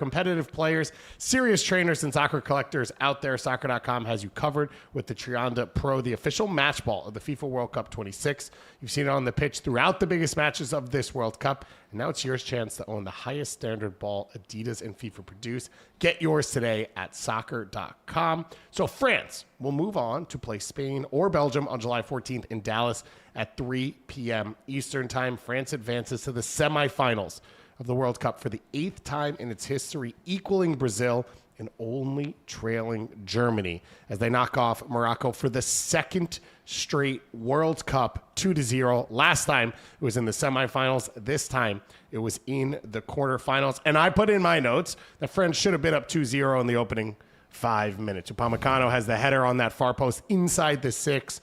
competitive players, serious trainers, and soccer collectors out there, Soccer.com has you covered with the Trianda Pro, the official match ball of the FIFA World Cup 26. You've seen it on the pitch throughout the biggest matches of this World Cup, and now it's your chance to own the highest standard ball Adidas and FIFA produce. Get yours today at Soccer.com. So France will move on to play Spain or Belgium on July 14th in Dallas at 3 p.m. Eastern Time. France advances to the semifinals of the World Cup for the 8th time in its history, equaling Brazil and only trailing Germany as they knock off Morocco for the second straight World Cup 2-0. Last time it was in the semifinals. This time it was in the quarterfinals. And I put in my notes that France should have been up 2-0 in the opening 5 minutes. Upamecano has the header on that far post inside the 6.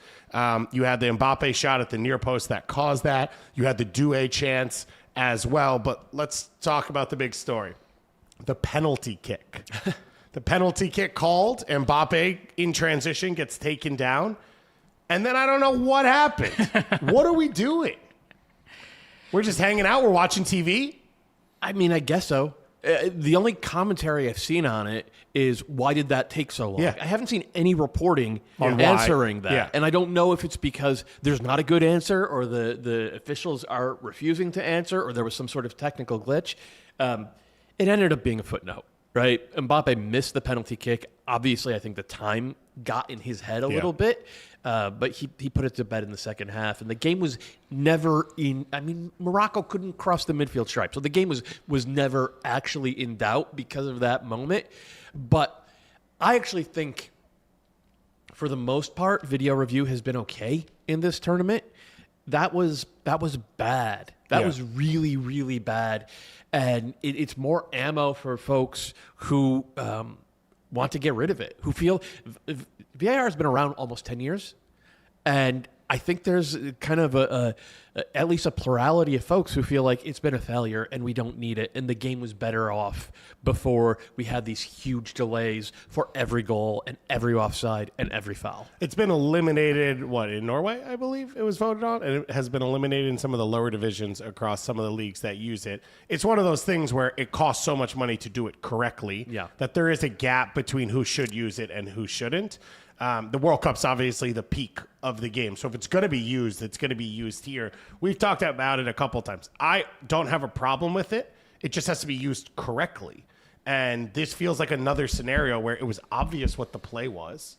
You had the Mbappé shot at the near post that caused that. You had the Doué chance as well, but let's talk about the big story. The penalty kick. The penalty kick called, Mbappé in transition gets taken down, and then I don't know what happened. What are we doing? We're just hanging out, we're watching TV? I mean, I guess so. The only commentary I've seen on it is, why did that take so long? Yeah. I haven't seen any reporting on answering that. Yeah. And I don't know if it's because there's not a good answer, or the officials are refusing to answer, or there was some sort of technical glitch. It ended up being a footnote, right? Mbappe missed the penalty kick. Obviously, I think the time got in his head a little bit, but he put it to bed in the second half. And the game was never in... I mean, Morocco couldn't cross the midfield stripe, so the game was never actually in doubt because of that moment. But I actually think, for the most part, video review has been okay in this tournament. That was bad. That was really, really bad. And it's more ammo for folks who want to get rid of it, who feel... VAR has been around almost 10 years, and I think there's kind of at least a plurality of folks who feel like it's been a failure and we don't need it, and the game was better off before we had these huge delays for every goal and every offside and every foul. It's been eliminated, in Norway, I believe it was voted on, and it has been eliminated in some of the lower divisions across some of the leagues that use it. It's one of those things where it costs so much money to do it correctly that there is a gap between who should use it and who shouldn't. The World Cup's obviously the peak of the game. So if it's going to be used, it's going to be used here. We've talked about it a couple times. I don't have a problem with it. It just has to be used correctly. And this feels like another scenario where it was obvious what the play was.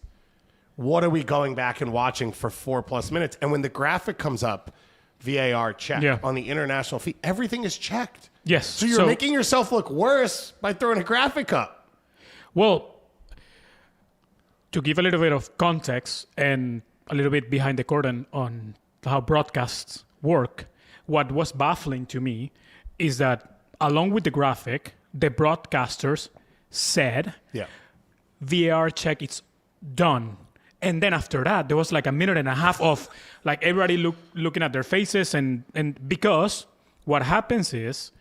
What are we going back and watching for 4+ minutes? And when the graphic comes up, VAR check on the international feed, everything is checked. Yes. So you're making yourself look worse by throwing a graphic up. Well, to give a little bit of context and a little bit behind the curtain on how broadcasts work, what was baffling to me is that along with the graphic, the broadcasters said, VAR check, it's done. And then after that, there was like a minute and a half of like everybody looking at their faces. And because what happens is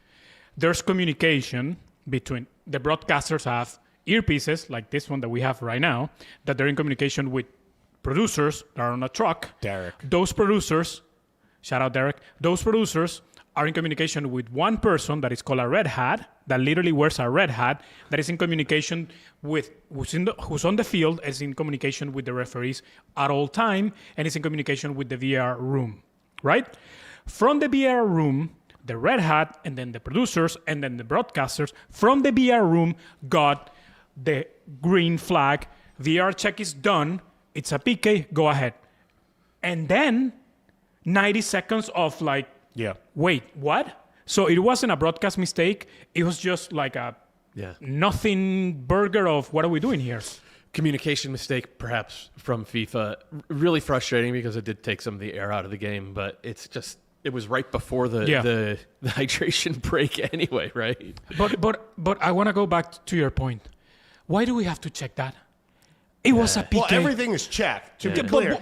there's communication between the broadcasters have earpieces like this one that we have right now, that they're in communication with producers that are on a truck. Derek. Those producers, shout out Derek, those producers are in communication with one person that is called a red hat, that literally wears a red hat, that is in communication with who's on the field, is in communication with the referees at all time, and is in communication with the VAR room, right? From the VAR room, the red hat, and then the producers, and then the broadcasters from the VAR room got the green flag. VAR check is done. It's a PK. Go ahead. And then 90 seconds of like, wait, what? So it wasn't a broadcast mistake. It was just like a nothing burger of what are we doing here? Communication mistake, perhaps, from FIFA. Really frustrating because it did take some of the air out of the game, but it's just... It was right before the hydration break anyway, right? But I want to go back to your point. Why do we have to check that? It was a PK. Well, everything is checked, to be clear.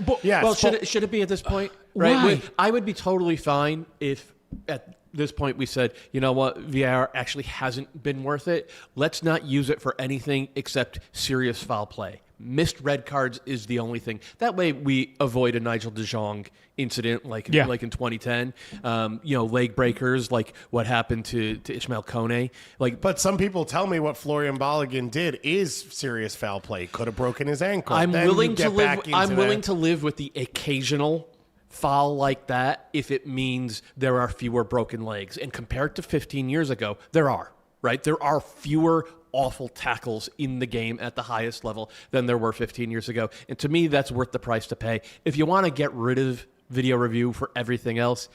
Should it be at this point? Right? Why? I would be totally fine if at this point we said, you know what, VAR actually hasn't been worth it. Let's not use it for anything except serious foul play. Missed red cards is the only thing. That way we avoid a Nigel de Jong incident like in 2010. Leg breakers like what happened to Ismail Kone. But some people tell me what Florian Balogun did is serious foul play. Could have broken his ankle. I'm willing to live with the occasional foul like that if it means there are fewer broken legs. And compared to 15 years ago, there are. Right? There are fewer awful tackles in the game at the highest level than there were 15 years ago. And to me, that's worth the price to pay. If you want to get rid of video review for everything else,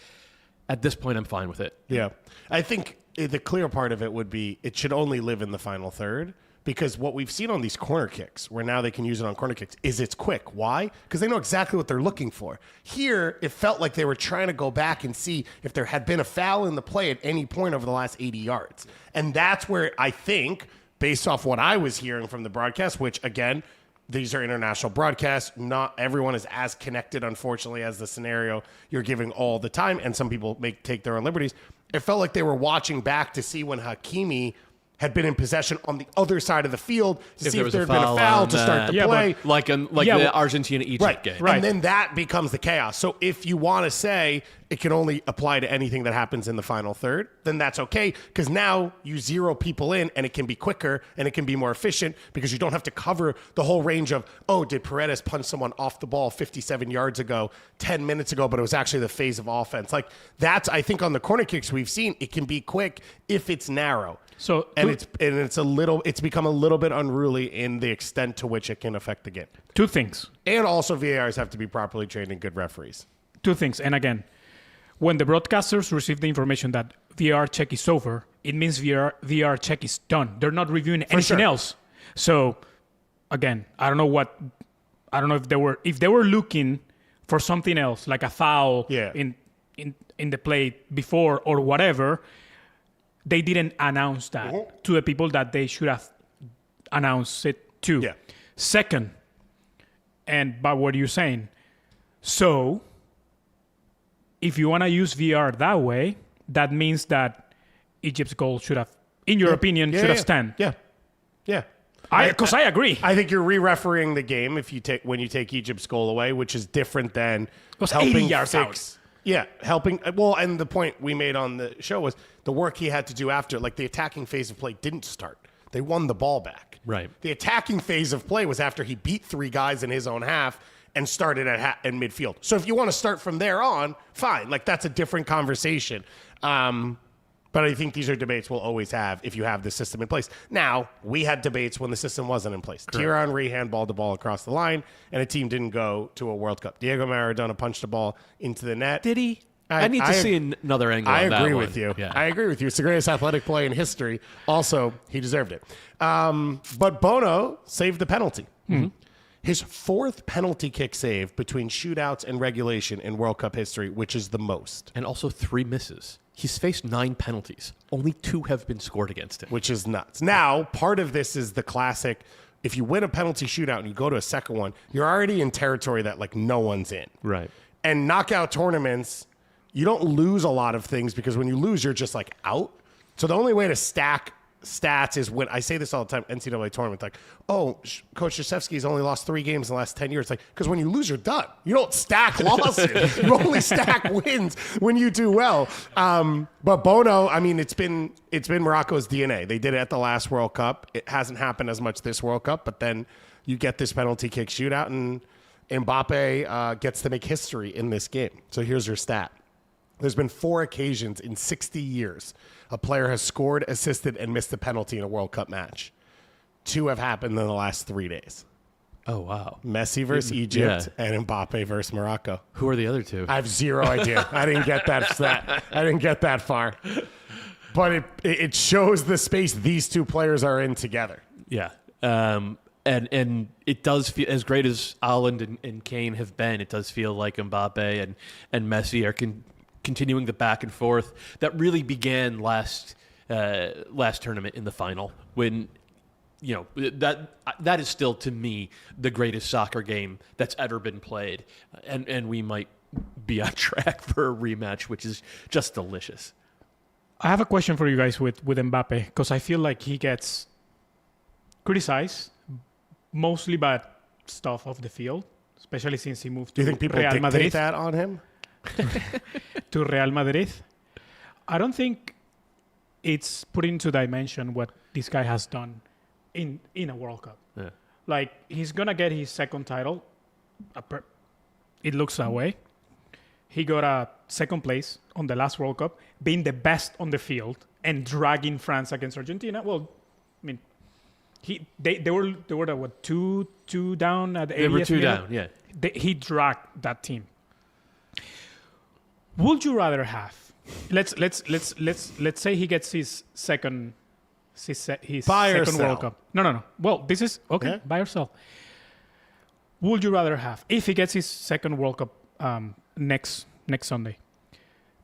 at this point, I'm fine with it. Yeah. I think the clear part of it would be it should only live in the final third. Because what we've seen on these corner kicks, where now they can use it on corner kicks, is it's quick. Why? Because they know exactly what they're looking for. Here, it felt like they were trying to go back and see if there had been a foul in the play at any point over the last 80 yards. And that's where I think, based off what I was hearing from the broadcast, which, again, these are international broadcasts. Not everyone is as connected, unfortunately, as the scenario you're giving all the time. And some people take their own liberties. It felt like they were watching back to see when Hakimi had been in possession on the other side of the field to see if there had been a foul to start the play. Like the Argentina-Egypt game. Right. And then that becomes the chaos. So if you want to say it can only apply to anything that happens in the final third, then that's okay, because now you zero people in and it can be quicker and it can be more efficient because you don't have to cover the whole range of, did Paredes punch someone off the ball 57 yards ago, 10 minutes ago, but it was actually the phase of offense. Like that's, I think on the corner kicks we've seen, it can be quick if it's narrow. So it's become a little bit unruly in the extent to which it can affect the game. Two things. And also VARs have to be properly trained and good referees. Two things. And again, when the broadcasters receive the information that VAR check is over, it means VAR check is done. They're not reviewing anything else. So again, I don't know if they were looking for something else, like a foul in the play before or whatever. They didn't announce that to the people that they should have announced it to. Yeah. Second, but what you're saying, so if you want to use VR that way, that means that Egypt's goal should have, in your opinion, should have stand. Yeah. Yeah. Because I agree. I think you're re-refereeing the game when you take Egypt's goal away, which is different than helping 80 yards fix. Out. Yeah, helping. Well, and the point we made on the show was the work he had to do after, like the attacking phase of play didn't start. They won the ball back. Right. The attacking phase of play was after he beat 3 guys in his own half and started in midfield. So if you want to start from there on, fine. Like that's a different conversation. But I think these are debates we'll always have if you have the system in place. Now, we had debates when the system wasn't in place. Thierry Henry handballed the ball across the line, and a team didn't go to a World Cup. Diego Maradona punched the ball into the net. Did he? I need to see another angle on that one. I agree with you. Yeah. I agree with you. It's the greatest athletic play in history. Also, he deserved it. But Bono saved the penalty. Mm-hmm. His 4th penalty kick save between shootouts and regulation in World Cup history, which is the most. And also 3 misses. He's faced 9 penalties. Only 2 have been scored against him. Which is nuts. Now, part of this is the classic, if you win a penalty shootout and you go to a second one, you're already in territory that like no one's in. Right. And knockout tournaments, you don't lose a lot of things because when you lose, you're just like out. So the only way to stack stats is when I say this all the time, NCAA tournament, like, Coach Krzyzewski's only lost 3 games in the last 10 years. Like, because when you lose, you're done. You don't stack losses. You only stack wins when you do well. But Bono, I mean, it's been Morocco's DNA. They did it at the last World Cup. It hasn't happened as much this World Cup, but then you get this penalty kick shootout, and Mbappé gets to make history in this game. So here's your stat. There's been 4 occasions in 60 years a player has scored, assisted, and missed a penalty in a World Cup match. 2 have happened in the last 3 days. Oh, wow. Messi versus Egypt and Mbappe versus Morocco. Who are the other 2? I have zero idea. I didn't get that stat. I didn't get that far. But it shows the space these 2 players are in together. Yeah. And it does feel, as great as Haaland and Kane have been, it does feel like Mbappe and Messi are continuing the back and forth that really began last tournament in the final when, that is still to me the greatest soccer game that's ever been played, and we might be on track for a rematch, which is just delicious. I have a question for you guys with Mbappe, because I feel like he gets criticized mostly bad stuff off the field, especially since he moved Do to you think people Real dictate Madrid. that on him? To Real Madrid. I don't think it's put into dimension what this guy has done in a World Cup. Yeah. Like, he's going to get his second title. It looks that way. He got a second place on the last World Cup, being the best on the field and dragging France against Argentina. Well, I mean, they were what, two down at the 80th They were 2 minute? down, yeah. He dragged that team. Would you rather have? Let's say he gets his second Buy or second sell? World Cup. No. Well, this is okay. Yeah. Buy or sell. Would you rather have, if he gets his second World Cup next Sunday,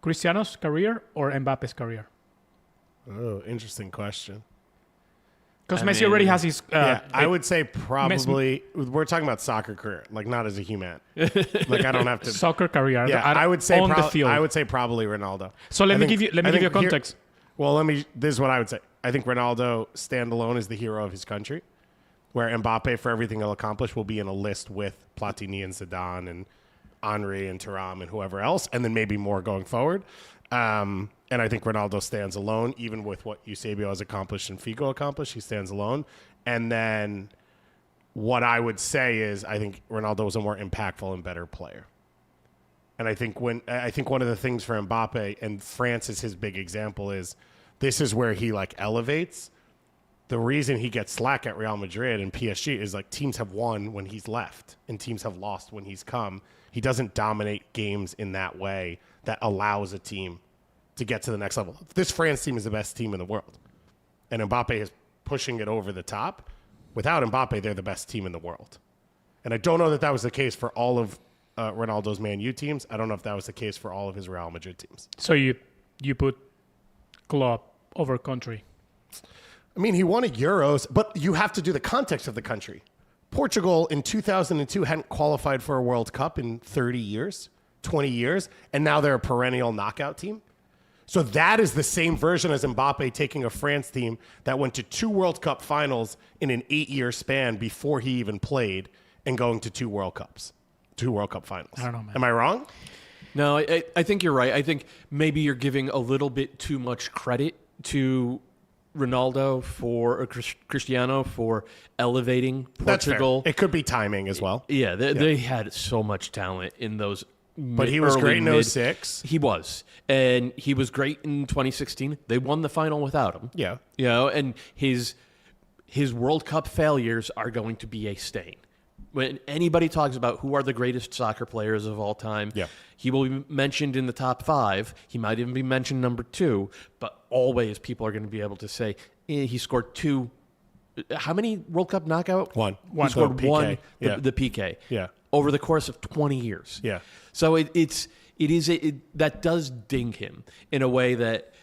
Cristiano's career or Mbappe's career? Oh, interesting question. Because I Messi mean, already has his. I would say probably we're talking about soccer career, like not as a human. Like I don't have to. soccer career. Yeah, I would say on the field. I would say probably Ronaldo. So let I me think- give I you think context. This is what I would say. I think Ronaldo standalone is the hero of his country, where Mbappe for everything he'll accomplish will be in a list with Platini and Zidane and Henry and Thuram and whoever else, and then maybe more going forward. And I think Ronaldo stands alone, even with what Eusebio has accomplished and Figo accomplished. He stands alone. And then what I would say is I think Ronaldo was a more impactful and better player. And I think one of the things for Mbappe, and France is his big example, is this is where he like elevates. The reason he gets slack at Real Madrid and PSG is like teams have won when he's left and teams have lost when he's come. He doesn't dominate games in that way that allows a team to get to the next level. This France team is the best team in the world. And Mbappe is pushing it over the top. Without Mbappe, they're the best team in the world. And I don't know that was the case for all of Ronaldo's Man U teams. I don't know if that was the case for all of his Real Madrid teams. So you put club over country. I mean, he won a Euros, but you have to do the context of the country. Portugal in 2002 hadn't qualified for a World Cup in 30 years, 20 years, and now they're a perennial knockout team. So that is the same version as Mbappe taking a France team that went to 2 World Cup finals in an 8-year span before he even played and going to 2 World Cups, 2 World Cup finals. I don't know, man. Am I wrong? No, I think you're right. I think maybe you're giving a little bit too much credit to Ronaldo or Cristiano for elevating That's Portugal. fair. It could be timing as well. Yeah, they had so much talent in those. But he was great in early 06. He was, and he was great in 2016. They won the final without him. Yeah. You know, and his World Cup failures are going to be a stain. When anybody talks about who are the greatest soccer players of all time, Yeah. he will be mentioned in the top 5. He might even be mentioned number 2, but always people are going to be able to say he scored 2. How many World Cup knockout? One. He scored PK. 1. Yeah. The PK. Yeah. Over the course of 20 years. Yeah. So that does ding him in a way that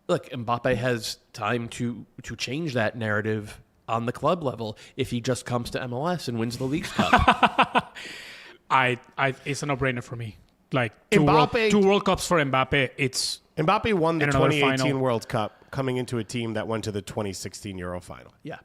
look, Mbappe has time to change that narrative on the club level if he just comes to MLS and wins the Leagues Cup. It's a no-brainer for me. Like two Mbappe- World Cups for Mbappe. It's Mbappe won the And another 2018 final. World Cup coming into a team that went to the 2016 Euro final. Yeah.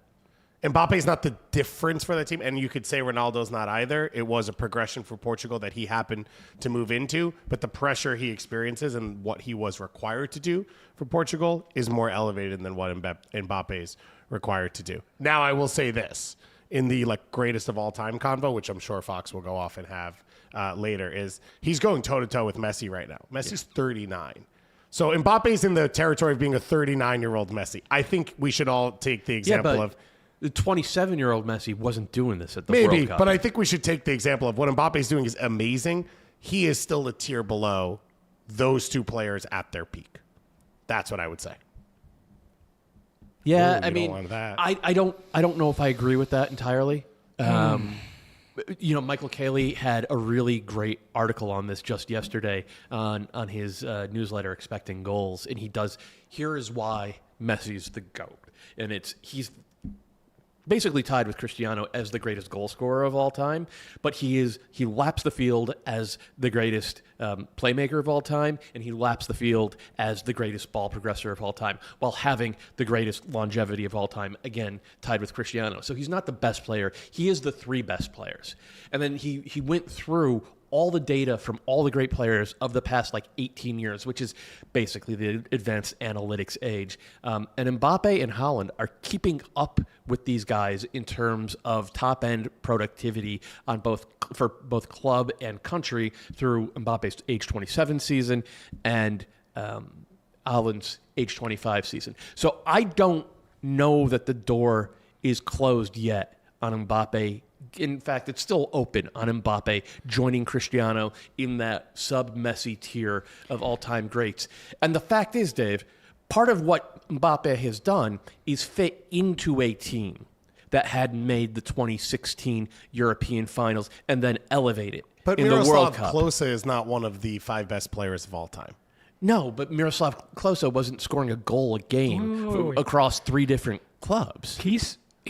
Mbappe's not the difference for that team, and you could say Ronaldo's not either. It was a progression for Portugal that he happened to move into, but the pressure he experiences and what he was required to do for Portugal is more elevated than what Mbappe's required to do. Now, I will say this. In the greatest of all time convo, which I'm sure Fox will go off and have later, is he's going toe-to-toe with Messi right now. Messi's 39. So Mbappe's in the territory of being a 39-year-old Messi. I think we should all take the example of... The 27-year-old Messi wasn't doing this at the Maybe, World Cup. but I think we should take the example of what Mbappe's doing is amazing. He is still a tier below those two players at their peak. That's what I would say. Yeah, Ooh, I you mean, don't want that. I don't know if I agree with that entirely. Michael Cayley had a really great article on this just yesterday on his newsletter, Expecting Goals, and here is why Messi's the GOAT. And basically tied with Cristiano as the greatest goal scorer of all time, but he laps the field as the greatest playmaker of all time, and he laps the field as the greatest ball progressor of all time, while having the greatest longevity of all time, again, tied with Cristiano. So he's not the best player. He is the 3 best players. And then he went through all the data from all the great players of the past 18 years, which is basically the advanced analytics age. And Mbappe and Haaland are keeping up with these guys in terms of top-end productivity for both club and country through Mbappe's age 27 season and Haaland's age 25 season. So I don't know that the door is closed yet on Mbappe. In fact, it's still open on Mbappe joining Cristiano in that sub-Messi tier of all-time greats. And the fact is, Dave, part of what Mbappe has done is fit into a team that had made the 2016 European finals and then elevate it in the World Cup. But Klose is not one of the 5 best players of all time. No, but Miroslav Klose wasn't scoring a goal a game across 3 different clubs.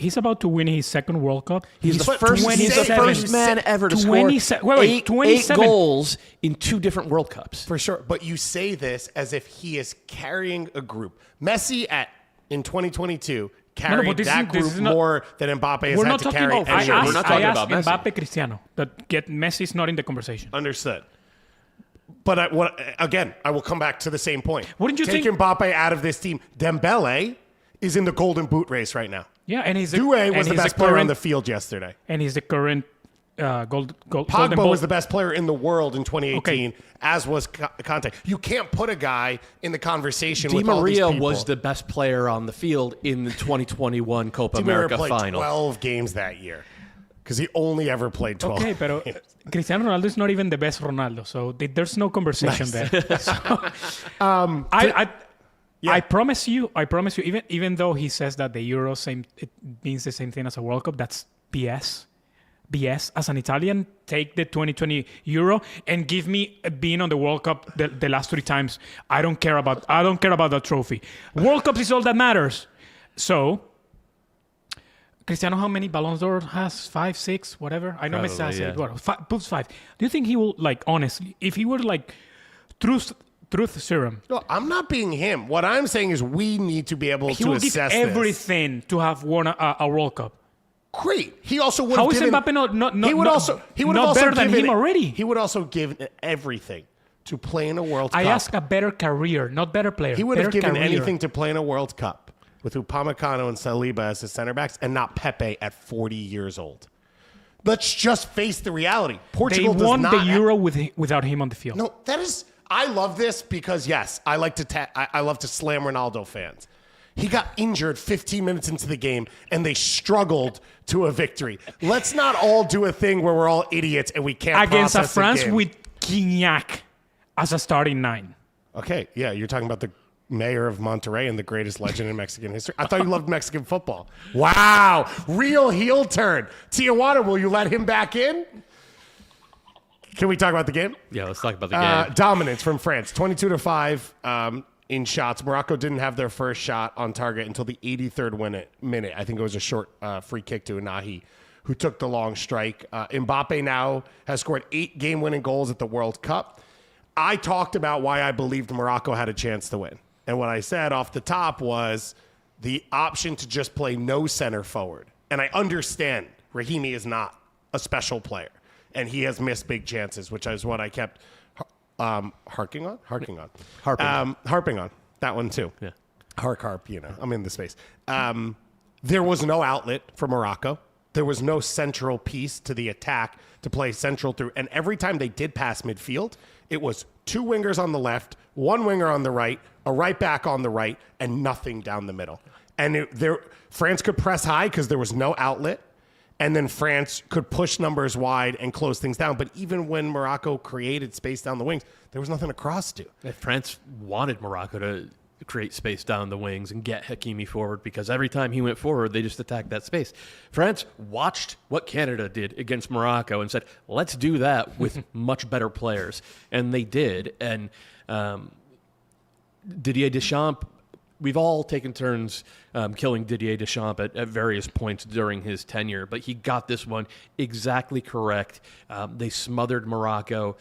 He's about to win his 2nd World Cup. He's the first man ever to score 8 goals in 2 different World Cups. For sure. But you say this as if he is carrying a group. Messi in 2022 carried that group more than Mbappe has had to carry. I asked Mbappe Cristiano. Messi's not in the conversation. Understood. But I will come back to the same point. Wouldn't you take Mbappe out of this team? Dembele is in the Golden Boot race right now. Yeah, and Doué was the best player on the field yesterday. And he's the current Golden Pogba was the best player in the world in 2018, as was Conte. You can't put a guy in the conversation with all these people. Di Maria was the best player on the field in the 2021 Copa America played final. 12 games that year because he only ever played 12 Okay, but Cristiano Ronaldo is not even the best Ronaldo, so there's no conversation there. So, I promise you, even though he says that the Euro it means the same thing as a World Cup, that's BS. BS. As an Italian, take the 2020 Euro and give me being on the World Cup the last 3 times. I don't care about that trophy. World Cup is all that matters. So, Cristiano, how many Ballons d'Or has? 5, 6, whatever. I know Messi has 8. 5. Do you think he will honestly, if he were truth serum? No, I'm not being him. What I'm saying is we need to be able to assess give everything to have won a World Cup. Great. He also would. How is Mbappe not better than him already? He would also give everything to play in a World Cup. I ask a better career, not better player. He would have given anything to play in a World Cup with Upamecano and Saliba as his center backs and not Pepe at 40 years old. Let's just face the reality. Portugal they won the Euro without him on the field. No, that is. I love this because yes, I love to slam Ronaldo fans. He got injured 15 minutes into the game, and they struggled to a victory. Let's not all do a thing where we're all idiots and we can't against process a France game. with Gignac as a starting 9. Okay, yeah, you're talking about the mayor of Monterrey and the greatest legend in Mexican history. I thought you loved Mexican football. Wow, real heel turn. Tijuana, will you let him back in? Can we talk about the game? Yeah, let's talk about the game. Dominance from France, 22-5 in shots. Morocco didn't have their first shot on target until the 83rd minute. I think it was a short free kick to Inahi, who took the long strike. Mbappe now has scored 8 game-winning goals at the World Cup. I talked about why I believed Morocco had a chance to win. And what I said off the top was the option to just play no center forward. And I understand Rahimi is not a special player. And he has missed big chances, which is what I kept harping on. That one too. Yeah. Harp, I'm in the space. There was no outlet for Morocco. There was no central piece to the attack to play central through. And every time they did pass midfield, it was 2 wingers on the left, 1 winger on the right, a right back on the right, and nothing down the middle. And France could press high because there was no outlet. And then France could push numbers wide and close things down. But even when Morocco created space down the wings, there was nothing to cross to. France wanted Morocco to create space down the wings and get Hakimi forward because every time he went forward, they just attacked that space. France watched what Canada did against Morocco and said, let's do that with much better players. And they did. And Didier Deschamps we've all taken turns killing Didier Deschamps at various points during his tenure, but he got this one exactly correct. They smothered Morocco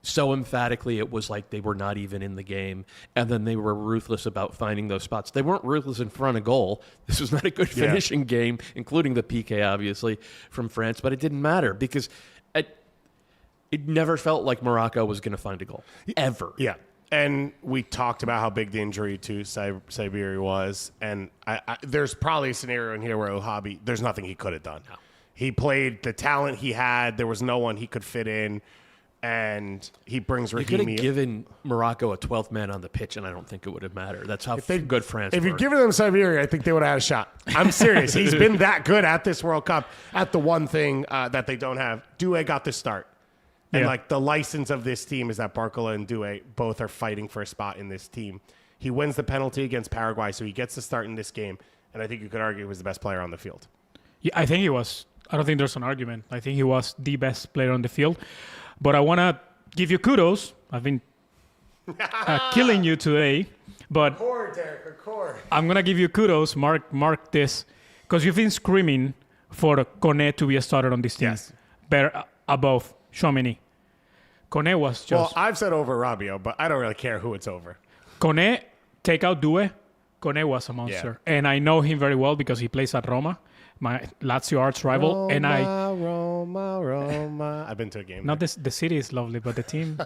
so emphatically it was like they were not even in the game, and then they were ruthless about finding those spots. They weren't ruthless in front of goal. This was not a good finishing game, including the PK, obviously, from France, but it didn't matter because it never felt like Morocco was going to find a goal, ever. Yeah. And we talked about how big the injury to Siberia was. And there's probably a scenario in here where Ohabi, there's nothing he could have done. No. He played the talent he had. There was no one he could fit in. And he brings Rahimi. You could have given Morocco a 12th man on the pitch, and I don't think it would have mattered. That's how good France If were. you'd given them Siberia, I think they would have had a shot. I'm serious. He's been that good at this World Cup at the one thing that they don't have. Doué got the start. And, like, the license of this team is that Barcola and Doué both are fighting for a spot in this team. He wins the penalty against Paraguay, so he gets the start in this game. And I think you could argue he was the best player on the field. Yeah, I think he was. I don't think there's an argument. I think he was the best player on the field. But I want to give you kudos. I've been killing you today. But Derek, I'm going to give you kudos. Mark this. Because you've been screaming for Kone to be a starter on this team. Yes. Better above Tchouaméni. Kone was just... Well, I've said over Rabiot, but I don't really care who it's over. Kone, take out Doué. Kone was a monster. Yeah. And I know him very well because he plays at Roma, my Lazio arch rival. Roma. I've been to a game. Not the city is lovely, but the team.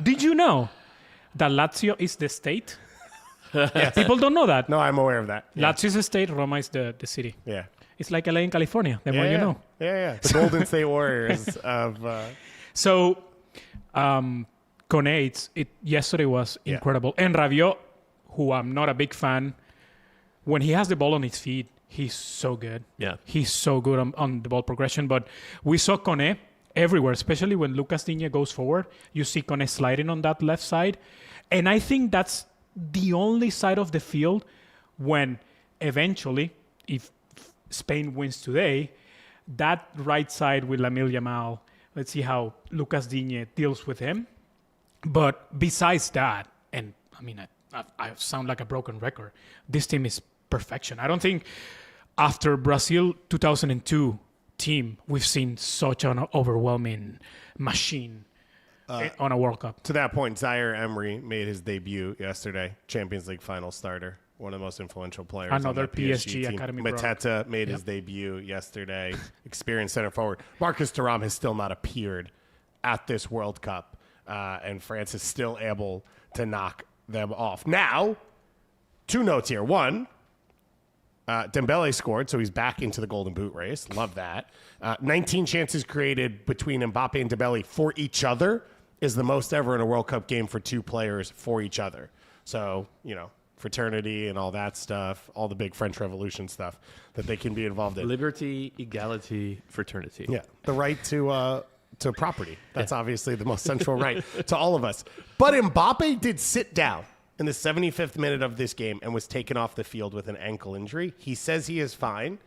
Did you know that Lazio is the state? Yes. People don't know that. No, I'm aware of that. Yeah. Lazio is the state, Roma is the city. Yeah. It's like LA in California. The more you know. Yeah. The Golden State Warriors of... So, Kone, yesterday was incredible. And Rabiot, who I'm not a big fan, when he has the ball on his feet, he's so good. Yeah. He's so good on the ball progression. But we saw Kone everywhere, especially when Lucas Digne goes forward. You see Kone sliding on that left side. And I think that's the only side of the field when eventually, if Spain wins today, that right side with Lamine Yamal, let's see how Lucas Digne deals with him. But besides that, and I mean, I sound like a broken record, this team is perfection. I don't think after Brazil 2002 team, we've seen such an overwhelming machine on a World Cup. To that point, Zaire Emery made his debut yesterday, Champions League final starter, one of the most influential players Another on the PSG team. Academy Mateta made his debut yesterday, experienced center forward. Marcus Thuram has still not appeared at this World Cup, and France is still able to knock them off. Now, two notes here. One, Dembele scored, so he's back into the Golden Boot race. Love that. 19 chances created between Mbappé and Dembele for each other is the most ever in a World Cup game for two players for each other. So, fraternity and all that stuff, all the big French Revolution stuff that they can be involved in. Liberty, equality, fraternity. Yeah, the right to property. That's obviously the most central right to all of us. But Mbappe did sit down in the 75th minute of this game and was taken off the field with an ankle injury. He says he is fine.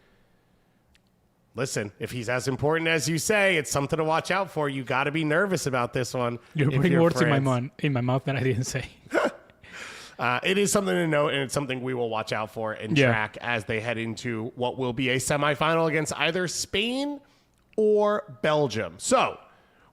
Listen, if he's as important as you say, it's something to watch out for. You got to be nervous about this one. You're putting words in my mouth that I didn't say. It is something to note, and it's something we will watch out for and track as they head into what will be a semifinal against either Spain or Belgium. So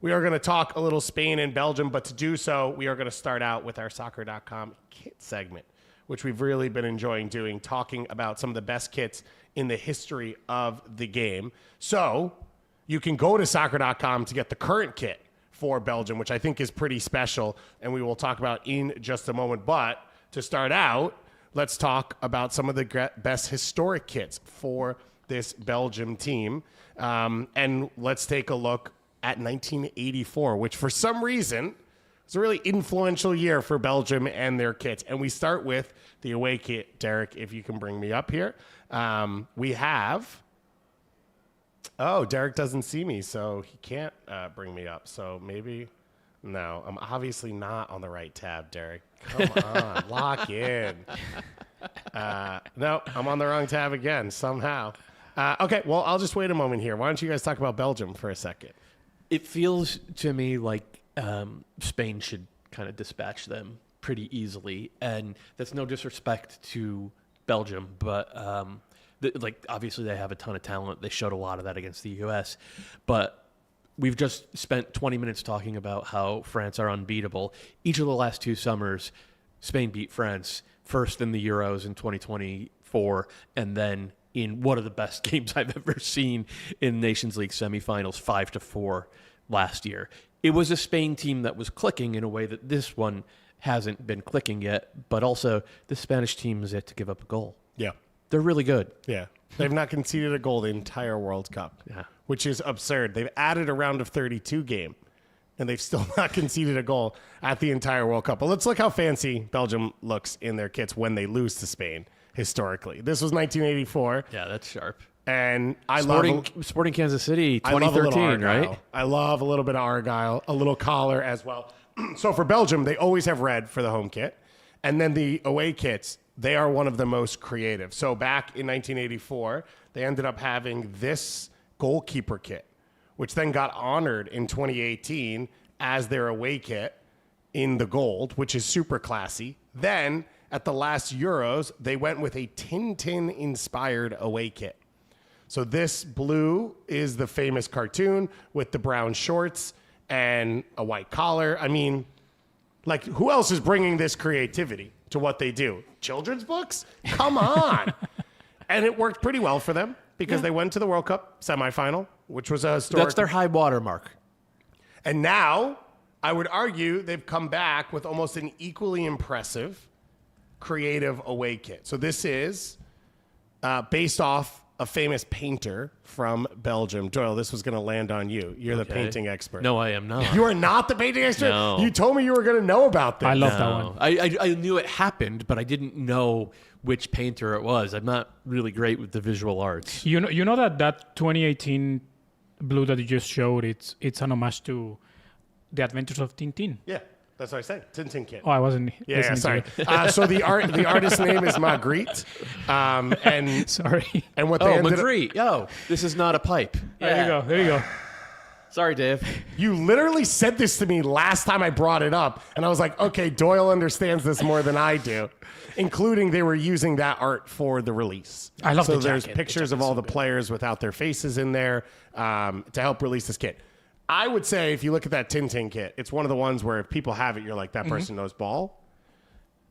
we are going to talk a little Spain and Belgium, but to do so, we are going to start out with our soccer.com kit segment, which we've really been enjoying doing, talking about some of the best kits in the history of the game. So you can go to soccer.com to get the current kit for Belgium, which I think is pretty special, and we will talk about in just a moment. But to start out, let's talk about some of the best historic kits for this Belgium team. And let's take a look at 1984, which for some reason was a really influential year for Belgium and their kits. And we start with the away kit. Derek, if you can bring me up here. We have... Oh, Derek doesn't see me, so he can't bring me up. So maybe... No, I'm obviously not on the right tab, Derek. Come on, lock in. No, I'm on the wrong tab again, somehow. Okay, well, I'll just wait a moment here. Why don't you guys talk about Belgium for a second? It feels to me like Spain should kind of dispatch them pretty easily. And that's no disrespect to Belgium, but obviously they have a ton of talent. They showed a lot of that against the U.S., but we've just spent 20 minutes talking about how France are unbeatable. Each of the last 2 summers, Spain beat France, first in the Euros in 2024, and then in one of the best games I've ever seen in Nations League semifinals, 5-4 last year. It was a Spain team that was clicking in a way that this one hasn't been clicking yet, but also the Spanish team is yet to give up a goal. Yeah. They're really good. Yeah. They've not conceded a goal the entire World Cup, which is absurd. They've added a round of 32 game, and they've still not conceded a goal at the entire World Cup. But let's look how fancy Belgium looks in their kits when they lose to Spain historically. This was 1984. Yeah, that's sharp. And I Sporting Kansas City, 2013, right? I love a little bit of Argyle, a little collar as well. So for Belgium, they always have red for the home kit. And then the away kits, they are one of the most creative. So back in 1984, they ended up having this goalkeeper kit, which then got honored in 2018 as their away kit in the gold, which is super classy. Then at the last Euros, they went with a Tintin-inspired away kit. So this blue is the famous cartoon with the brown shorts and a white collar. I mean, like, who else is bringing this creativity to what they do? Children's books? Come on. And it worked pretty well for them because they went to the World Cup semifinal, which was a historic. That's their high water mark. And now, I would argue they've come back with almost an equally impressive creative away kit. So this is based off a famous painter from Belgium. Doyle, this was going to land on you. You're the painting expert. No, I am not. You are not the painting expert? No. You told me you were going to know about this. I love that one. I knew it happened, but I didn't know which painter it was. I'm not really great with the visual arts. You know that 2018 blue that you just showed, it's an homage to the Adventures of Tintin. Yeah, that's what I said. Tintin kit. Oh, I wasn't. Yeah, listening sorry. to it. So the artist's name is Magritte. And Sorry. and what they ended up, Magritte. Yo, this is not a pipe. There you go. Sorry, Dave. you literally said this to me last time I brought it up, and I was like, okay, Doyle understands this more than I do, including they were using that art for the release. I love so the jacket. there's pictures of all the players without their faces in there to help release this kit. I would say if you look at that Tintin kit, it's one of the ones where if people have it, you're like, that person knows ball.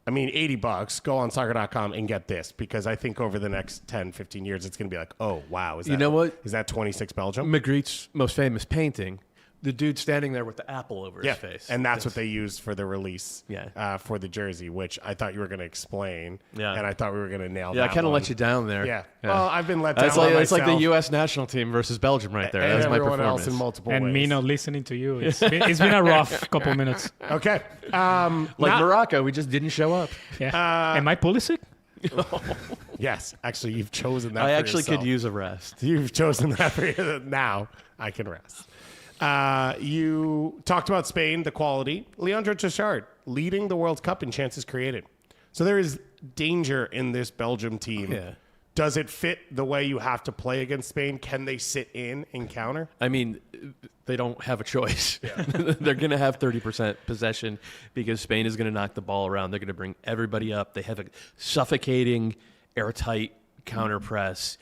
I mean, $80, go on soccer.com and get this, because I think over the next 10, 15 years, it's going to be like, oh, wow. Is that, You know what? Is that 26 Belgium? Magritte's most famous painting, the dude standing there with the apple over his face. And that's what they used for the release for the jersey, which I thought you were going to explain. Yeah. And I thought we were going to nail that. Yeah, I kind of one. let you down there. Yeah. Well, I've been let down. It's like the U.S. national team versus Belgium right there. And That was my everyone performance. else in multiple And ways. me not listening to you. It's been a rough couple minutes. Okay. Morocco, we just didn't show up. Yeah. Am I Pulisic? Yes. Actually, you've chosen that I for actually yourself. could use a rest. You've chosen that for you. Now I can rest. You talked about Spain, the quality. Leandro Trossard leading the World Cup in chances created. So there is danger in this Belgium team. Yeah. Does it fit the way you have to play against Spain? Can they sit in and counter? I mean, they don't have a choice. They're going to have 30% possession because Spain is going to knock the ball around. They're going to bring everybody up. They have a suffocating, airtight counter press.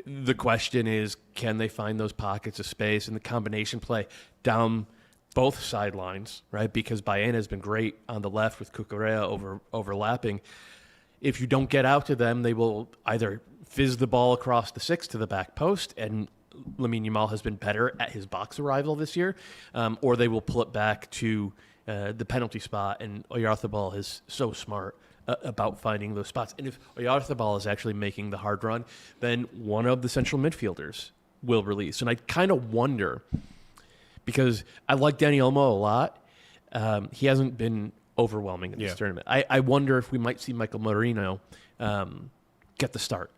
The question is, can they find those pockets of space and the combination play down both sidelines, right? Because Baena has been great on the left with Cucurella overlapping. If you don't get out to them, they will either fizz the ball across the six to the back post, and Lamine Yamal has been better at his box arrival this year, or they will pull it back to the penalty spot, and Oyarzabal is so smart about finding those spots. And if Oyarzabal is actually making the hard run, then one of the central midfielders will release. And I kind of wonder, because I like Dani Olmo a lot, he hasn't been overwhelming in this tournament. I wonder if we might see Michael Merino get the start,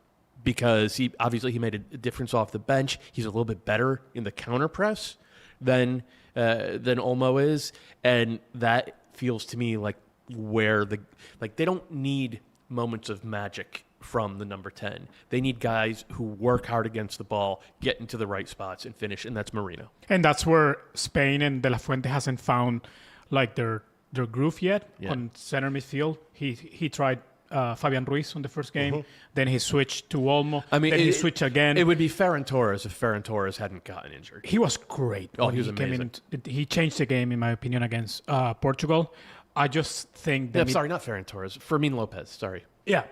because he made a difference off the bench. He's a little bit better in the counter press than Olmo is, and that feels to me like where they don't need moments of magic from the number 10. They need guys who work hard against the ball, get into the right spots, and finish, and that's Merino. And that's where Spain and De La Fuente hasn't found like their their groove yet Yeah. on center midfield. He tried Fabian Ruiz on the first game. Then he switched to Olmo. I mean, then he switched again. It would be Ferran Torres if Ferran Torres hadn't gotten injured. He was great. Oh, when he was came amazing. He changed the game, in my opinion, against Portugal. I just think that Sorry, not Ferran Torres. Fermin Lopez. Sorry. yeah.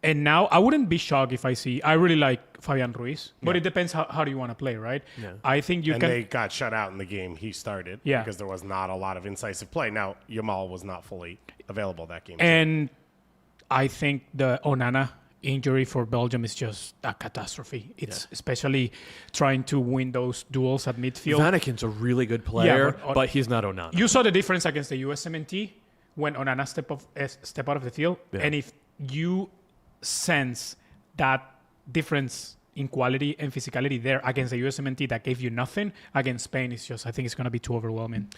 And now I wouldn't be shocked if I really like Fabian Ruiz, but it depends how do you want to play, right? Yeah. I think you And can. they got shut out in the game he started because there was not a lot of incisive play. Now, Yamal was not fully available that game. And I think the Onana injury for Belgium is just a catastrophe. It's especially trying to win those duels at midfield. Vanaken's a really good player, but- but he's not Onana. You saw the difference against the USMNT when Onana step out of the field, and if you sense that difference in quality and physicality there against the USMNT that gave you nothing against Spain, I think it's going to be too overwhelming.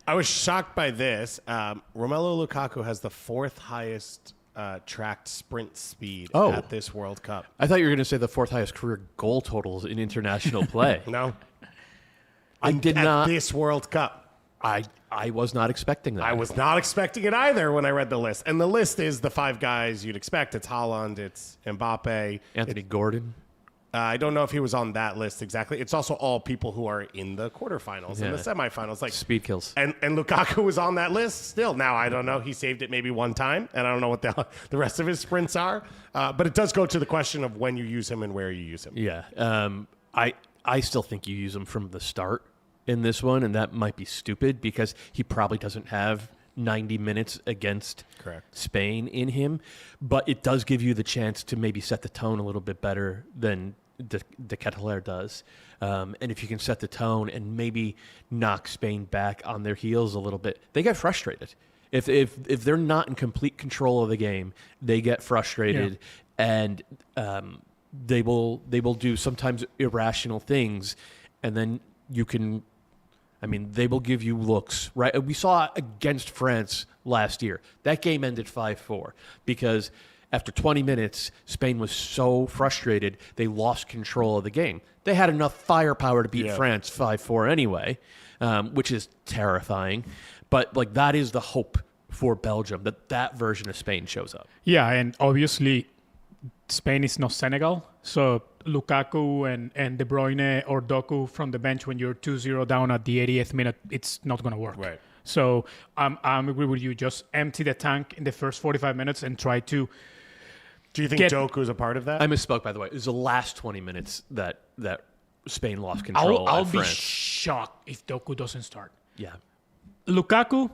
I was shocked by this. Romelu Lukaku has the 4th highest tracked sprint speed at this World Cup. I thought you were going to say the 4th highest career goal totals in international play. No, I did not. This World Cup. I was not expecting that. I was not expecting it either when I read the list. And the list is the 5 guys you'd expect. It's Haaland, it's Mbappe. Anthony Gordon. I don't know if he was on that list exactly. It's also all people who are in the quarterfinals and the semifinals. Like Speed kills. And Lukaku was on that list still. Now, I don't know. He saved it maybe one time, and I don't know what the rest of his sprints are. But it does go to the question of when you use him and where you use him. Yeah. I still think you use him from the start in this one, and that might be stupid because he probably doesn't have 90 minutes against Spain in him. But it does give you the chance to maybe set the tone a little bit better than De Ketelaere does. And if you can set the tone and maybe knock Spain back on their heels a little bit, they get frustrated. If they're not in complete control of the game, they get frustrated, and they will do sometimes irrational things, and then you can. I mean, they will give you looks, right? We saw against France last year. That game ended 5-4 because after 20 minutes, Spain was so frustrated, they lost control of the game. They had enough firepower to beat France 5-4 anyway, which is terrifying. But, like, that is the hope for Belgium, that version of Spain shows up. Yeah, and obviously Spain is not Senegal, so Lukaku and De Bruyne or Doku from the bench when you're 2-0 down at the 80th minute, it's not going to work. Right. So I'm agree with you. Just empty the tank in the first 45 minutes and try to. Do you think Doku is a part of that? I misspoke, by the way. It was the last 20 minutes that Spain lost control. I'll be France. shocked if Doku doesn't start. Yeah. Lukaku,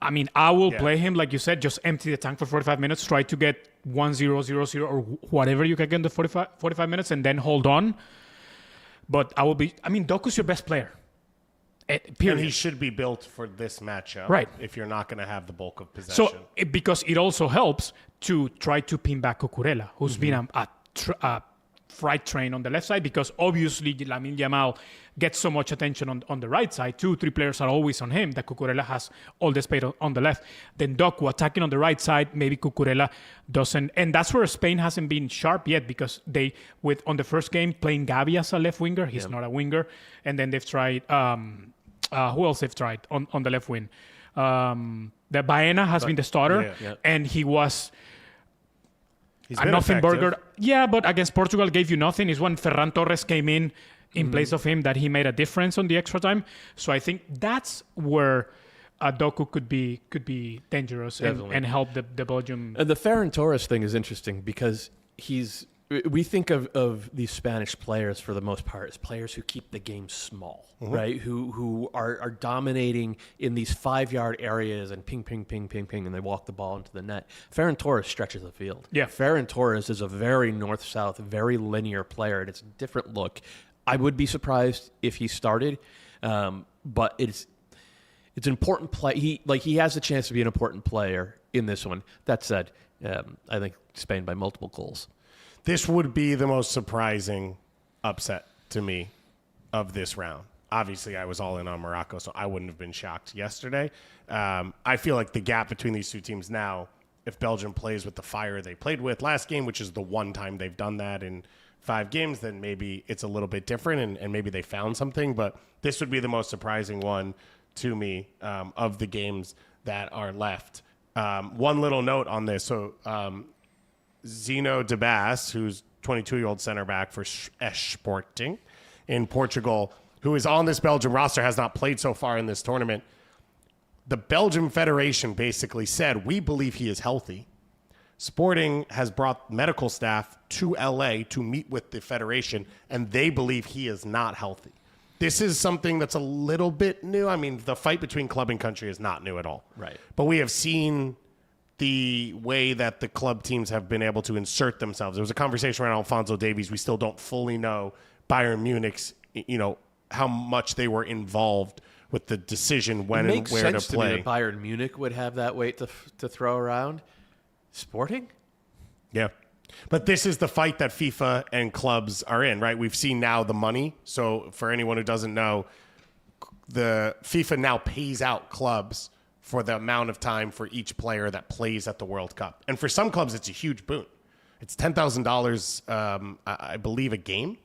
I mean, I will play him, like you said, just empty the tank for 45 minutes, try to get 1-0, 0-0, or whatever you can get in the 45 minutes, and then hold on. But Doku's your best player. Period. And he should be built for this matchup. Right. If you're not going to have the bulk of possession. So, because it also helps to try to pin back Cucurella, who's been a freight train on the left side, because obviously Lamine Yamal gets so much attention on the right side. 2-3 players are always on him, that Cucurella has all the space on the left. Then Doku attacking on the right side, maybe Cucurella doesn't. And that's where Spain hasn't been sharp yet, because on the first game, playing Gavi as a left winger, he's not a winger. And then they've tried, who else they've tried on the left wing? The Baena has been the starter, and he was... He's a been nothing effective. burger. Yeah, but against Portugal gave you nothing. It's when Ferran Torres came in place of him that he made a difference on the extra time. So I think that's where Doku could be dangerous and help the Belgium. And the Ferran Torres thing is interesting because we think of these Spanish players for the most part as players who keep the game small, right? Who are dominating in these 5-yard areas and ping, ping, ping, ping, ping, and they walk the ball into the net. Ferran Torres stretches the field. Yeah. Ferran Torres is a very north-south, very linear player, and it's a different look. I would be surprised if he started, but it's an important play. He has a chance to be an important player in this one. That said, I think Spain by multiple goals. This would be the most surprising upset to me of this round. Obviously, I was all in on Morocco, so I wouldn't have been shocked yesterday. I feel like the gap between these two teams now, if Belgium plays with the fire they played with last game, which is the one time they've done that in 5 games, then maybe it's a little bit different and maybe they found something. But this would be the most surprising one to me of the games that are left. One little note on this. So Zeno de Bass, who's 22-year-old center back for Sporting in Portugal, who is on this Belgium roster, has not played so far in this tournament. The Belgium Federation basically said, we believe he is healthy. Sporting has brought medical staff to LA to meet with the Federation, and they believe he is not healthy. This is something that's a little bit new. I mean, the fight between club and country is not new at all. Right. But we have seen the way that the club teams have been able to insert themselves. There was a conversation around Alphonso Davies. We still don't fully know Bayern Munich's, how much they were involved with the decision when and where to play. Makes sense to me that Bayern Munich would have that weight to throw around. Sporting? Yeah. But this is the fight that FIFA and clubs are in, right? We've seen now the money. So for anyone who doesn't know, the FIFA now pays out clubs for the amount of time for each player that plays at the World Cup. And for some clubs, it's a huge boon. It's $10,000, I believe, a game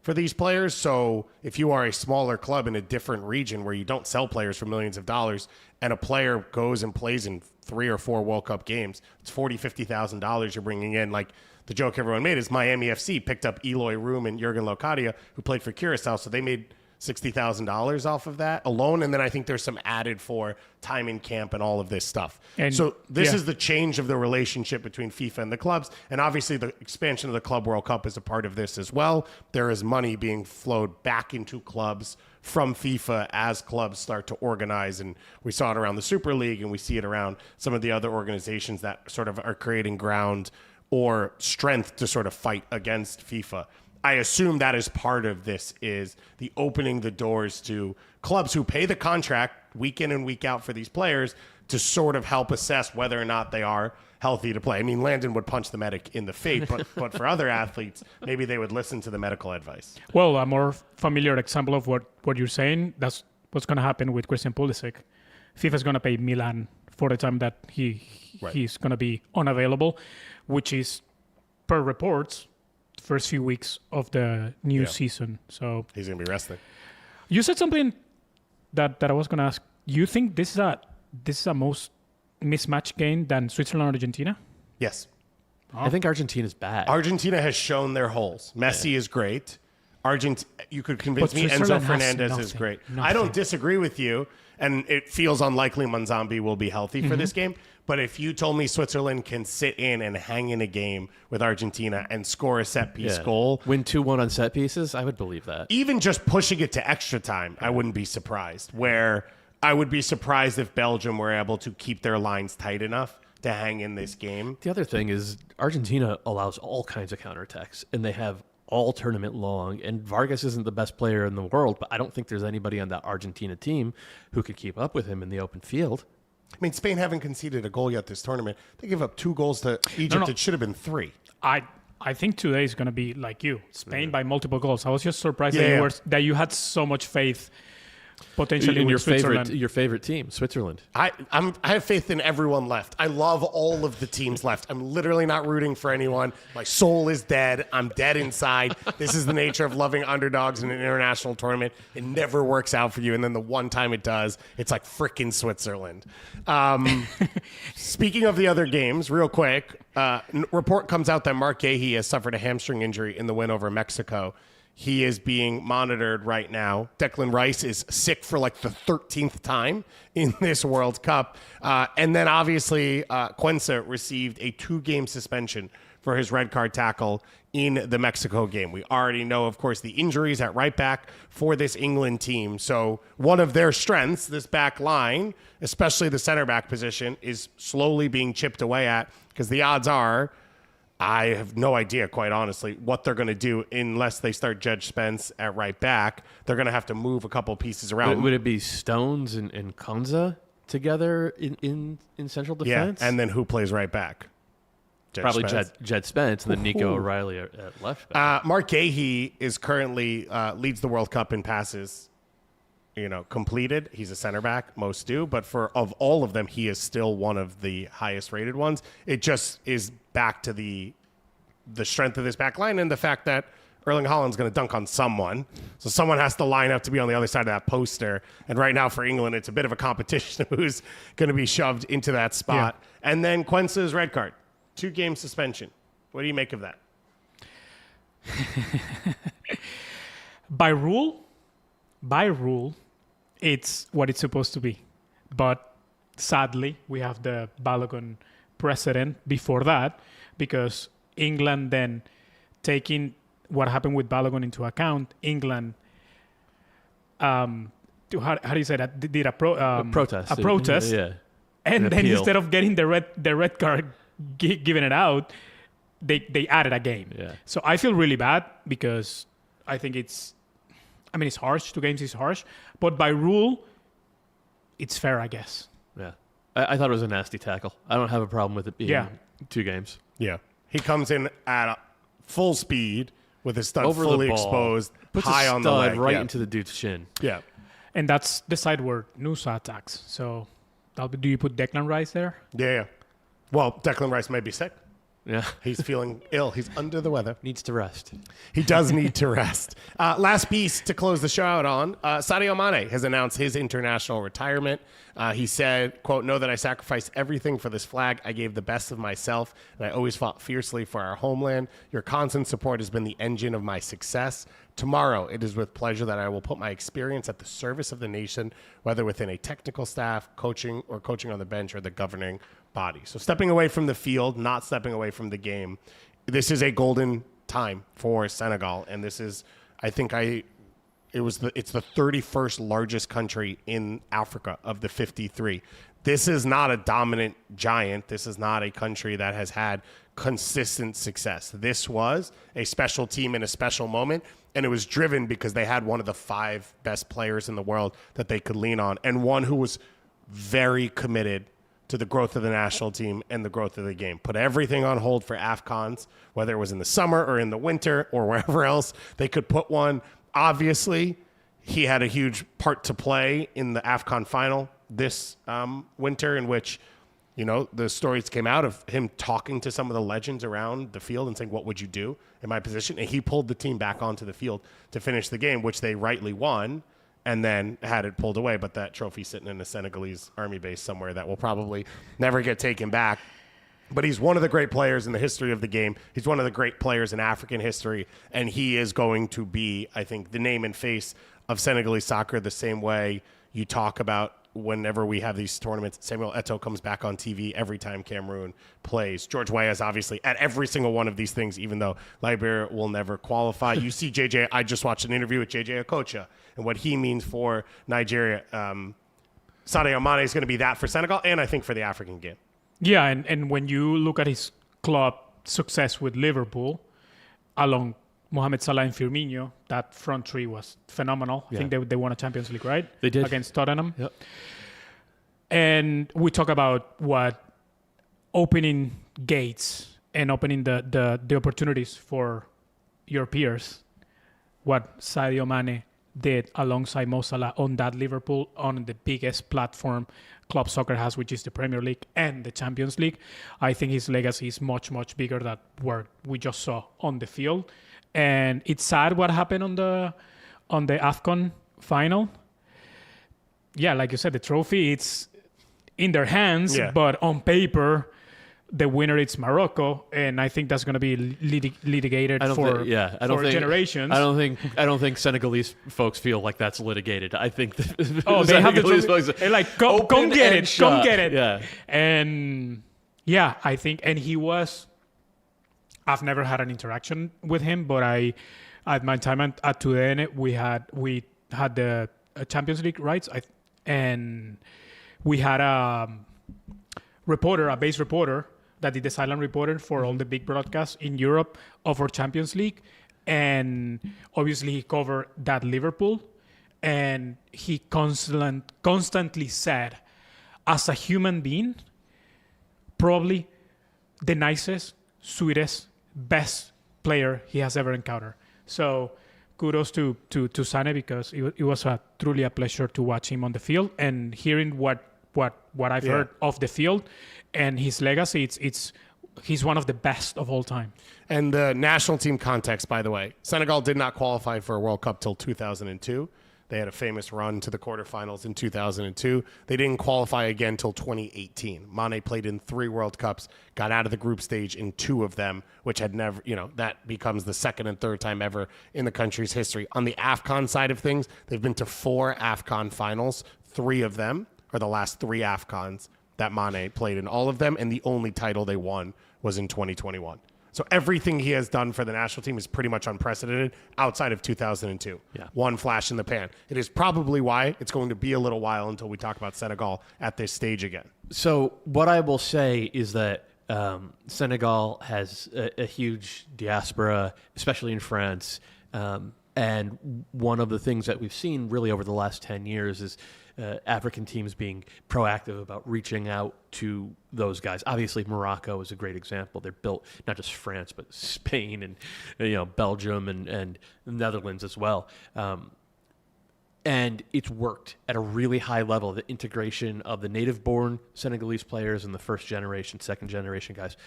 for these players. So if you are a smaller club in a different region where you don't sell players for millions of dollars, and a player goes and plays in 3 or 4 World Cup games, it's $40,000, $50,000 you're bringing in. Like the joke everyone made is Miami FC picked up Eloy Room and Jurgen Locadia, who played for Curacao, so they made $60,000 off of that alone. And then I think there's some added for time in camp and all of this stuff. And so this is the change of the relationship between FIFA and the clubs. And obviously the expansion of the Club World Cup is a part of this as well. There is money being flowed back into clubs from FIFA as clubs start to organize. And we saw it around the Super League, and we see it around some of the other organizations that sort of are creating ground or strength to sort of fight against FIFA. I assume that is part of this, is the opening the doors to clubs who pay the contract week in and week out for these players to sort of help assess whether or not they are healthy to play. I mean, Landon would punch the medic in the face, but for other athletes, maybe they would listen to the medical advice. Well, a more familiar example of what you're saying, that's what's going to happen with Christian Pulisic. FIFA's going to pay Milan for the time that he's going to be unavailable, which is, per reports, first few weeks of the new season. So he's going to be resting. You said something that I was going to ask. You think this is a most mismatched game than Switzerland and Argentina? Yes. Oh. I think Argentina's bad. Argentina has shown their holes. Messi is great. You could convince me Enzo Fernandez is great. I don't disagree with you, and it feels unlikely Manzambi will be healthy for this game. But if you told me Switzerland can sit in and hang in a game with Argentina and score a set-piece goal, win 2-1 on set pieces, I would believe that. Even just pushing it to extra time, I wouldn't be surprised. Where I would be surprised if Belgium were able to keep their lines tight enough to hang in this game. The other thing is Argentina allows all kinds of counterattacks, and they have all tournament long. And Vargas isn't the best player in the world, but I don't think there's anybody on that Argentina team who could keep up with him in the open field. I mean, Spain haven't conceded a goal yet this tournament. They give up 2 goals to Egypt. No. It should have been 3. I think today is going to be like you, Spain by multiple goals. I was just surprised that you had so much faith potentially in your Switzerland. favorite team, Switzerland. I have faith in everyone left. I love all of the teams left. I'm literally not rooting for anyone. My soul is dead. I'm dead inside. This is the nature of loving underdogs in an international tournament. It never works out for you, and then the one time it does, it's like frickin' Switzerland. Speaking of the other games, real quick, report comes out that Mark Gahey has suffered a hamstring injury in the win over Mexico. He is being monitored right now. Declan Rice is sick for like the 13th time in this World Cup. And then obviously Quansah received a 2-game suspension for his red card tackle in the Mexico game. We already know, of course, the injuries at right back for this England team. So one of their strengths, this back line, especially the center back position, is slowly being chipped away at, because the odds are, I have no idea, quite honestly, what they're going to do unless they start Judge Spence at right back. They're going to have to move a couple pieces around. Would it be Stones and Quansah together in central defense? Yeah, and then who plays right back? Probably Jed Spence, and then Nico O'Reilly at left back. Mark Gahey is currently leads the World Cup in passes, completed. He's a center back, most do, but of all of them, he is still one of the highest rated ones. It just is back to the strength of this back line and the fact that Erling Haaland's going to dunk on someone. So someone has to line up to be on the other side of that poster. And right now for England, it's a bit of a competition of who's going to be shoved into that spot. Yeah. And then Quansah's red card, 2-game suspension. What do you make of that? By rule, it's what it's supposed to be. But sadly, we have the Balogun precedent before that, because England then, taking what happened with Balogun into account, England, how do you say that? Did a protest. Yeah. And then appeal. Instead of getting the red card, giving it out, they added a game. Yeah. So I feel really bad, because I think it's harsh. 2 games is harsh. But by rule, it's fair, I guess. Yeah. I thought it was a nasty tackle. I don't have a problem with it being 2 games. Yeah. He comes in at full speed with his stud over fully the ball, exposed, puts high on the leg. right into the dude's shin. Yeah. And that's the side where Nusa attacks. So do you put Declan Rice there? Yeah. Well, Declan Rice may be sick. Yeah. He's feeling ill. He's under the weather. Needs to rest. He does need to rest. Last piece to close the show out on. Sadio Mané has announced his international retirement. He said, quote, "Know that I sacrificed everything for this flag. I gave the best of myself, and I always fought fiercely for our homeland. Your constant support has been the engine of my success. Tomorrow, it is with pleasure that I will put my experience at the service of the nation, whether within a technical staff, coaching on the bench, or the governing body." So stepping away from the field, not stepping away from the game. This is a golden time for Senegal, and this is, I think it's the 31st largest country in Africa of the 53. This is not a dominant giant. This is not a country that has had consistent success. This was a special team in a special moment, and it was driven because they had one of the 5 best players in the world that they could lean on, and one who was very committed to the growth of the national team and the growth of the game. Put everything on hold for AFCONs, whether it was in the summer or in the winter or wherever else they could put one. Obviously, he had a huge part to play in the AFCON final this winter, in which, the stories came out of him talking to some of the legends around the field and saying, what would you do in my position? And he pulled the team back onto the field to finish the game, which they rightly won, and then had it pulled away. But that trophy sitting in a Senegalese army base somewhere that will probably never get taken back. But he's one of the great players in the history of the game. He's one of the great players in African history. And he is going to be, I think, the name and face of Senegalese soccer, the same way you talk about whenever we have these tournaments. Samuel Eto'o comes back on TV every time Cameroon plays. George Weah is obviously at every single one of these things, even though Liberia will never qualify. You see JJ, I just watched an interview with JJ Okocha and what he means for Nigeria. Sadio Mané is going to be that for Senegal, and I think for the African game. Yeah, and when you look at his club success with Liverpool, along Mohamed Salah and Firmino, that front three was phenomenal. Yeah. I think they won a Champions League, right? They did. Against Tottenham. Yep. And we talk about what opening gates and opening the opportunities for your peers, what Sadio Mané did alongside Mo Salah on that Liverpool, on the biggest platform club soccer has, which is the Premier League and the Champions League. I think his legacy is much, much bigger than what we just saw on the field. And it's sad what happened on the AFCON final. Yeah, like you said, the trophy, it's in their hands, but on paper, the winner is Morocco, and I think that's going to be litigated for generations. I don't think Senegalese folks feel like that's litigated. I think they have the trophy. They're like, come get it. Yeah, and I think, and he was. I've never had an interaction with him, but at my time at Tudene, we had the Champions League rights, and we had a base reporter that did the silent reporter for all the big broadcasts in Europe of our Champions League, and obviously he covered that Liverpool, and he constantly said, as a human being, probably the nicest, sweetest, best player he has ever encountered. So kudos to Sané, because it was truly a pleasure to watch him on the field and hearing what I've heard of the field and his legacy. It's he's one of the best of all time. And the national team context, by the way, Senegal did not qualify for a World Cup till 2002. They had a famous run to the quarterfinals in 2002. They didn't qualify again till 2018. Mané played in 3 World Cups, got out of the group stage in 2 of them, which had never, that becomes the second and third time ever in the country's history. On the AFCON side of things, they've been to 4 AFCON finals. 3 of them are the last 3 AFCONs that Mané played in all of them, and the only title they won was in 2021. So everything he has done for the national team is pretty much unprecedented outside of 2002. Yeah. One flash in the pan. It is probably why it's going to be a little while until we talk about Senegal at this stage again. So what I will say is that Senegal has a huge diaspora, especially in France. And one of the things that we've seen really over the last 10 years is African teams being proactive about reaching out to those guys. Obviously, Morocco is a great example. They're built not just France, but Spain and Belgium and the Netherlands as well. And it's worked at a really high level. The integration of the native-born Senegalese players and the first-generation, second-generation guys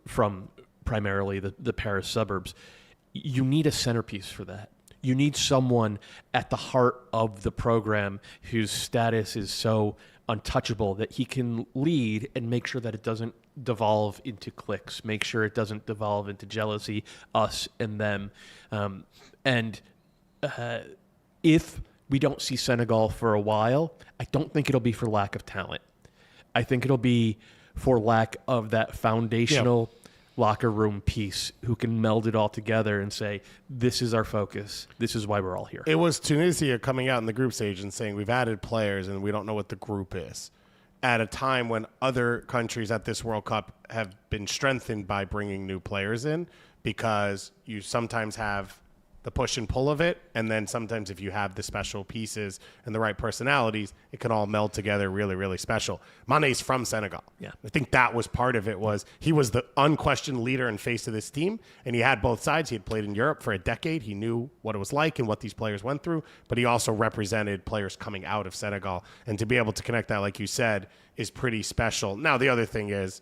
from primarily the Paris suburbs. You need a centerpiece for that. You need someone at the heart of the program whose status is so untouchable that he can lead and make sure that it doesn't devolve into cliques, make sure it doesn't devolve into jealousy, us and them. If we don't see Senegal for a while, I don't think it'll be for lack of talent. I think it'll be for lack of that foundational locker room piece who can meld it all together and say, this is our focus. This is why we're all here. It was Tunisia coming out in the group stage and saying, we've added players and we don't know what the group is. At a time when other countries at this World Cup have been strengthened by bringing new players in, because you sometimes have the push and pull of it, and then sometimes if you have the special pieces and the right personalities, it can all meld together really, really special. Mané's from Senegal. Yeah. I think that was part of it. Was he was the unquestioned leader and face of this team, and he had both sides. He had played in Europe for a decade. He knew what it was like and what these players went through, but he also represented players coming out of Senegal, and to be able to connect that, like you said, is pretty special. Now, the other thing is,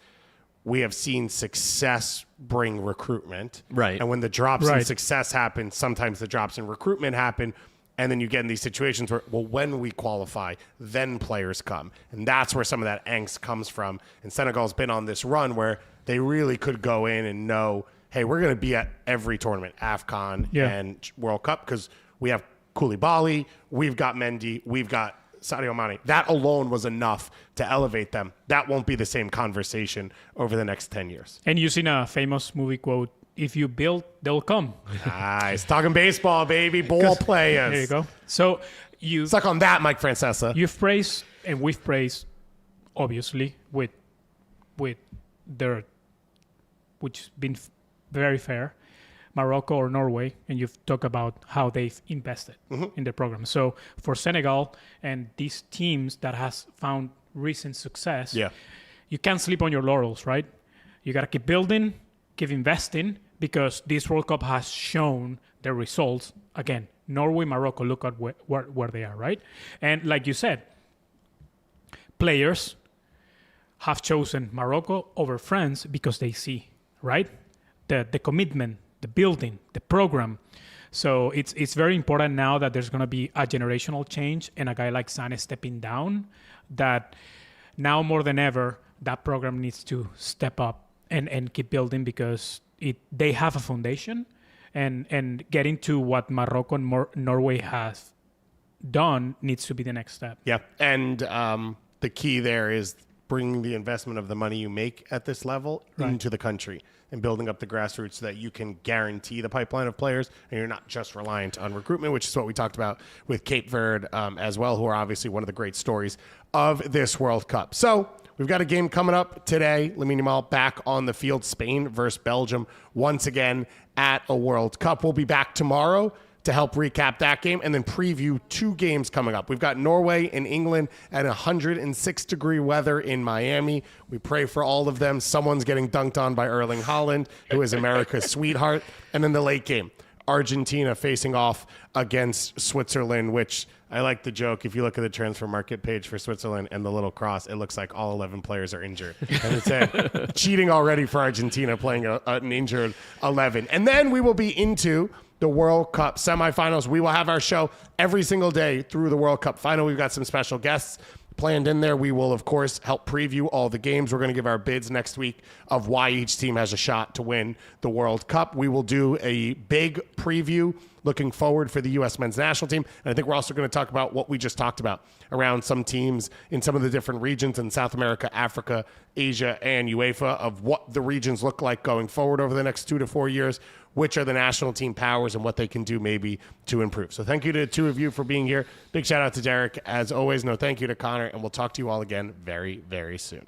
we have seen success bring recruitment. Right. And when the drops in success happen, sometimes the drops in recruitment happen. And then you get in these situations where, well, when we qualify, then players come. And that's where some of that angst comes from. And Senegal's been on this run where they really could go in and know, hey, we're going to be at every tournament, AFCON and World Cup, because we have Koulibaly, we've got Mendy, we've got Sadio Mané. That alone was enough to elevate them. That won't be the same conversation over the next 10 years. And you've seen a famous movie quote, if you build, they'll come. Nice. Talking baseball, baby. Ball players. There you go. So you suck on that, Mike Francesa. You've praised, and we've praised, obviously, with their, which has been very fair, Morocco or Norway, and you've talked about how they've invested in the program. So for Senegal and these teams that has found recent success, you can't sleep on your laurels, right? You got to keep building, keep investing, because this World Cup has shown the results. Again, Norway, Morocco, look at where they are, right? And like you said, players have chosen Morocco over France because they see, right? The commitment, the building, the program. So it's very important now that there's going to be a generational change and a guy like Sané stepping down, that now more than ever, that program needs to step up and keep building, because they have a foundation, and getting to what Morocco and Norway has done needs to be the next step. Yeah. And the key there is bringing the investment of the money you make at this level into the country and building up the grassroots so that you can guarantee the pipeline of players and you're not just reliant on recruitment, which is what we talked about with Cape Verde as well, who are obviously one of the great stories of this World Cup. So we've got a game coming up today. Lamine Yamal back on the field, Spain versus Belgium, once again at a World Cup. We'll be back tomorrow to help recap that game and then preview 2 games coming up. We've got Norway and England at 106-degree weather in Miami. We pray for all of them. Someone's getting dunked on by Erling Haaland, who is America's sweetheart. And then the late game, Argentina facing off against Switzerland, which I like the joke. If you look at the transfer market page for Switzerland and the little cross, it looks like all 11 players are injured. And it's cheating already for Argentina playing an injured 11. And then we will be into the World Cup semifinals. We will have our show every single day through the World Cup final. We've got some special guests planned in there. We will, of course, help preview all the games. We're going to give our bids next week of why each team has a shot to win the World Cup. We will do a big preview looking forward for the U.S. men's national team. And I think we're also going to talk about what we just talked about around some teams in some of the different regions in South America, Africa, Asia, and UEFA, of what the regions look like going forward over the next 2 to 4 years, which are the national team powers and what they can do maybe to improve. So thank you to the two of you for being here. Big shout out to Derek. As always, no thank you to Connor, and we'll talk to you all again very, very soon.